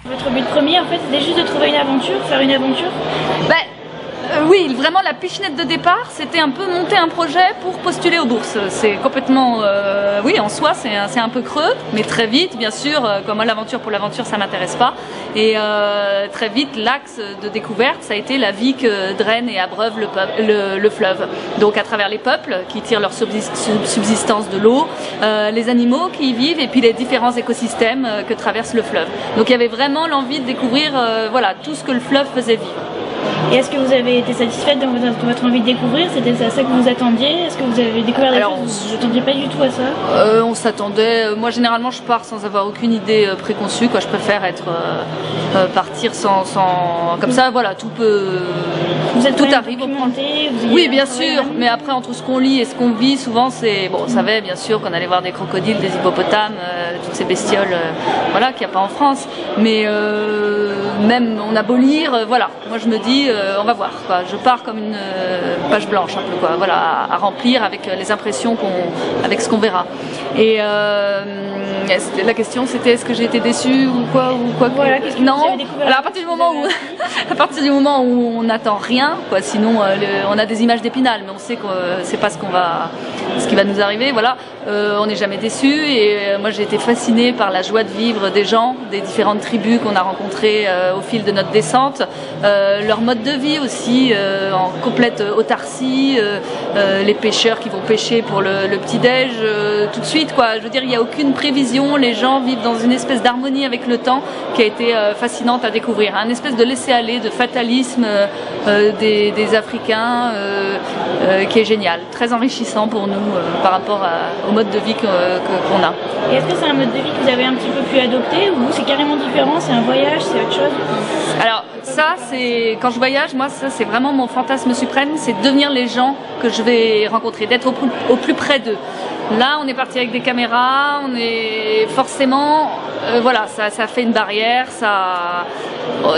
Votre but premier, en fait, c'était juste de trouver une aventure, faire une aventure? Oui, vraiment la pichenette de départ, c'était un peu monter un projet pour postuler aux bourses. C'est complètement, oui, en soi, c'est un peu creux, mais très vite, bien sûr, comme moi l'aventure pour l'aventure, ça m'intéresse pas. Et très vite, l'axe de découverte, ça a été la vie que draine et abreuve le fleuve. Donc à travers les peuples qui tirent leur subsistance de l'eau, les animaux qui y vivent et puis les différents écosystèmes que traverse le fleuve. Donc il y avait vraiment l'envie de découvrir, voilà, tout ce que le fleuve faisait vivre. Et est-ce que vous avez été satisfaite de votre envie de découvrir? C'était à ça que vous attendiez? Est-ce que vous avez découvert des choses? Vous ne s'attendiez pas du tout à ça? On s'attendait. Moi, généralement, je pars sans avoir aucune idée préconçue. Quoi. Je préfère partir sans comme ça. Voilà, tout arrive. Oui, bien sûr. Mais après, entre ce qu'on lit et ce qu'on vit, souvent, c'est bon. On savait bien sûr qu'on allait voir des crocodiles, des hippopotames, toutes ces bestioles, voilà, qu'il n'y a pas en France. Mais même, on a beau lire, voilà. Moi, je me dis, on va voir. Quoi. Je pars comme une page blanche, un peu, quoi. Voilà, à remplir avec les impressions avec ce qu'on verra. Et la question, c'était est-ce que j'ai été déçue ou quoi voilà, non. Alors à partir du moment où on n'attend rien, quoi. Sinon, on a des images d'Épinal, mais on sait que c'est pas ce qui va nous arriver. Voilà, on n'est jamais déçu. Et moi, j'ai été fascinée par la joie de vivre des gens, des différentes tribus qu'on a rencontrées au fil de notre descente. Leur mode de vie aussi, en complète autarcie, les pêcheurs qui vont pêcher pour le petit-déj tout de suite, quoi. Je veux dire, il n'y a aucune prévision, les gens vivent dans une espèce d'harmonie avec le temps qui a été fascinante à découvrir, une espèce de laisser-aller, de fatalisme des Africains qui est génial, très enrichissant pour nous par rapport au mode de vie qu'on a. Et est-ce que c'est un mode de vie que vous avez un petit peu pu adopter ou c'est carrément différent, c'est un voyage, c'est autre chose? Alors ça, c'est quand je voyage, moi ça c'est vraiment mon fantasme suprême, c'est de devenir les gens que je vais rencontrer, d'être au plus près d'eux. Là, on est parti avec des caméras, on est forcément, voilà, ça fait une barrière,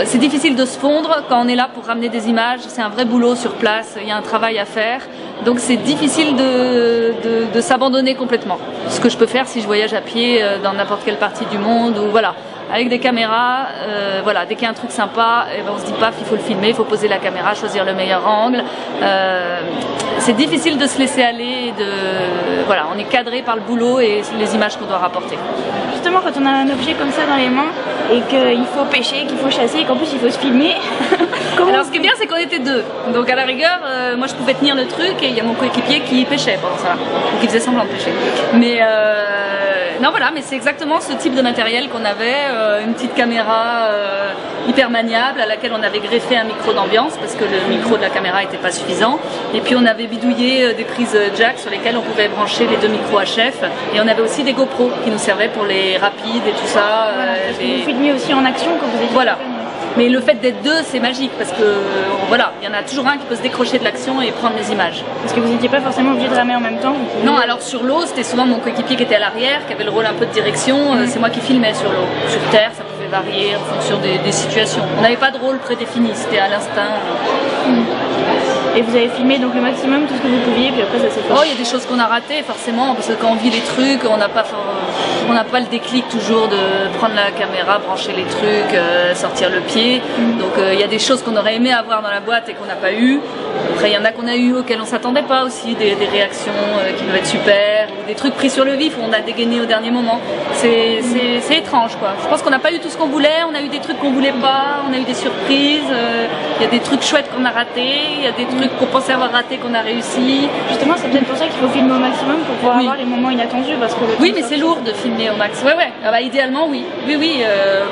c'est difficile de se fondre quand on est là pour ramener des images, c'est un vrai boulot sur place, il y a un travail à faire, donc c'est difficile de s'abandonner complètement. Ce que je peux faire si je voyage à pied dans n'importe quelle partie du monde, ou voilà. Avec des caméras, voilà, dès qu'il y a un truc sympa, on se dit paf, il faut le filmer, il faut poser la caméra, choisir le meilleur angle. C'est difficile de se laisser aller, voilà, on est cadré par le boulot et les images qu'on doit rapporter. Justement, quand on a un objet comme ça dans les mains et qu'il faut pêcher, qu'il faut chasser et qu'en plus il faut se filmer. Alors ce qui est bien, c'est qu'on était deux. Donc à la rigueur, moi je pouvais tenir le truc et il y a mon coéquipier qui pêchait pendant ça, ou qui faisait semblant de pêcher. Mais non, voilà, mais c'est exactement ce type de matériel qu'on avait, une petite caméra hyper maniable à laquelle on avait greffé un micro d'ambiance parce que le micro de la caméra n'était pas suffisant. Et puis on avait bidouillé des prises jack sur lesquelles on pouvait brancher les deux micros HF. Et on avait aussi des GoPro qui nous servaient pour les rapides et tout ça. Voilà, parce que vous filmiez aussi en action quand vous étiez. Voilà. Mais le fait d'être deux, c'est magique parce que voilà, il y en a toujours un qui peut se décrocher de l'action et prendre les images. Parce que vous n'étiez pas forcément obligé de ramer en même temps. Non, alors sur l'eau, c'était souvent mon coéquipier qui était à l'arrière, qui avait le rôle un peu de direction. C'est moi qui filmais sur l'eau. Sur terre, ça pouvait varier en fonction des situations. On n'avait pas de rôle prédéfini, c'était à l'instinct. Et vous avez filmé donc le maximum, tout ce que vous pouviez, puis après ça s'est fait. Oh, il y a des choses qu'on a ratées forcément, parce que quand on vit les trucs, on n'a pas le déclic toujours de prendre la caméra, brancher les trucs, sortir le pied. Donc il y a des choses qu'on aurait aimé avoir dans la boîte et qu'on n'a pas eu. Après il y en a qu'on a eu auxquelles on s'attendait pas aussi, des réactions qui peuvent être super, ou des trucs pris sur le vif où on a dégainé au dernier moment. C'est étrange quoi. Je pense qu'on n'a pas eu tout ce qu'on voulait, on a eu des trucs qu'on voulait pas, on a eu des surprises, il y a des trucs chouettes qu'on a ratés, il y a des trucs qu'on pensait avoir ratés qu'on a réussi. Justement c'est peut-être pour ça qu'il faut filmer au maximum pour pouvoir avoir les moments inattendus. Parce que oui mais c'est lourd de filmer au max. Ouais. Ah bah, idéalement oui. Oui,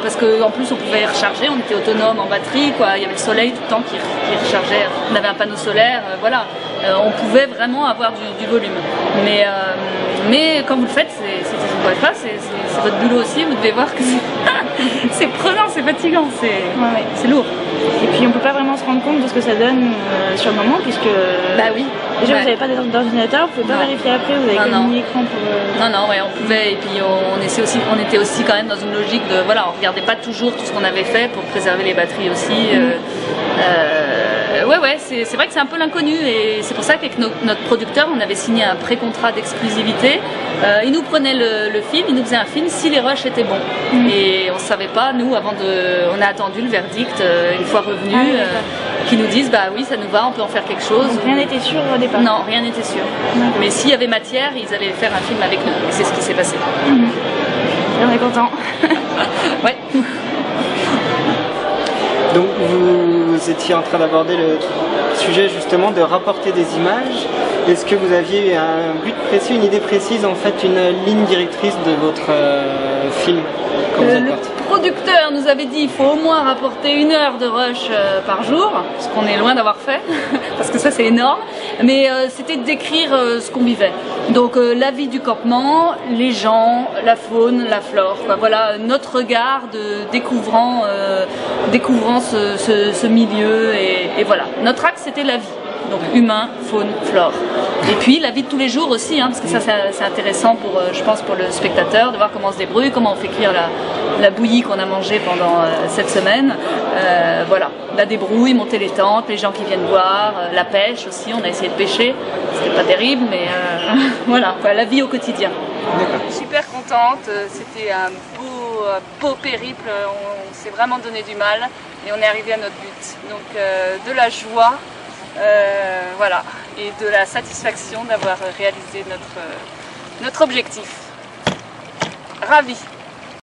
parce qu'en plus on pouvait recharger, on était autonome en batterie, quoi. Il y avait le soleil tout le temps qui rechargeait, on avait un panneau solaire, voilà. On pouvait vraiment avoir du volume. Mais quand vous le faites, c'est votre boulot aussi, vous devez voir que c'est prenant, c'est fatigant, c'est lourd. Et puis on peut pas vraiment se rendre compte de ce que ça donne sur le moment puisque bah oui. Déjà vous n'avez pas d'ordinateur, vous pouvez pas vérifier après, vous avez qu'un mini-écran pour... Non, ouais, on pouvait, et puis on était aussi quand même dans une logique de, voilà, on regardait pas toujours tout ce qu'on avait fait pour préserver les batteries aussi. Ouais, c'est vrai que c'est un peu l'inconnu et c'est pour ça qu'avec notre producteur, on avait signé un pré-contrat d'exclusivité. Il nous prenait le film, il nous faisait un film si les rushs étaient bons. Et on ne savait pas, nous, on a attendu le verdict une fois revenu, qui nous disent bah oui, ça nous va, on peut en faire quelque chose. Donc rien n'était sûr au départ. Non, rien n'était sûr. Mais s'il y avait matière, ils allaient faire un film avec nous. Et c'est ce qui s'est passé. Et on est content. Ouais. Donc vous étiez en train d'aborder le sujet justement de rapporter des images. Est-ce que vous aviez un but précis, une idée précise, en fait, une ligne directrice de votre film quand vous êtes parti? Le producteur nous avait dit qu'il faut au moins rapporter 1 heure de rush par jour, ce qu'on est loin d'avoir fait, parce que ça c'est énorme, mais c'était de décrire ce qu'on vivait. Donc la vie du campement, les gens, la faune, la flore, quoi. Voilà notre regard de découvrant ce milieu et voilà. Notre axe c'était la vie. Donc humain, faune, flore. Et puis la vie de tous les jours aussi, parce que ça c'est intéressant pour, je pense, pour le spectateur, de voir comment on se débrouille, comment on fait cuire la bouillie qu'on a mangée pendant cette semaine. Voilà, la débrouille, monter les tentes, les gens qui viennent voir, la pêche aussi, on a essayé de pêcher, c'était pas terrible, mais voilà, la vie au quotidien. Super contente, c'était un beau périple, on s'est vraiment donné du mal et on est arrivé à notre but. Donc de la joie. Voilà, et de la satisfaction d'avoir réalisé notre objectif. Ravi.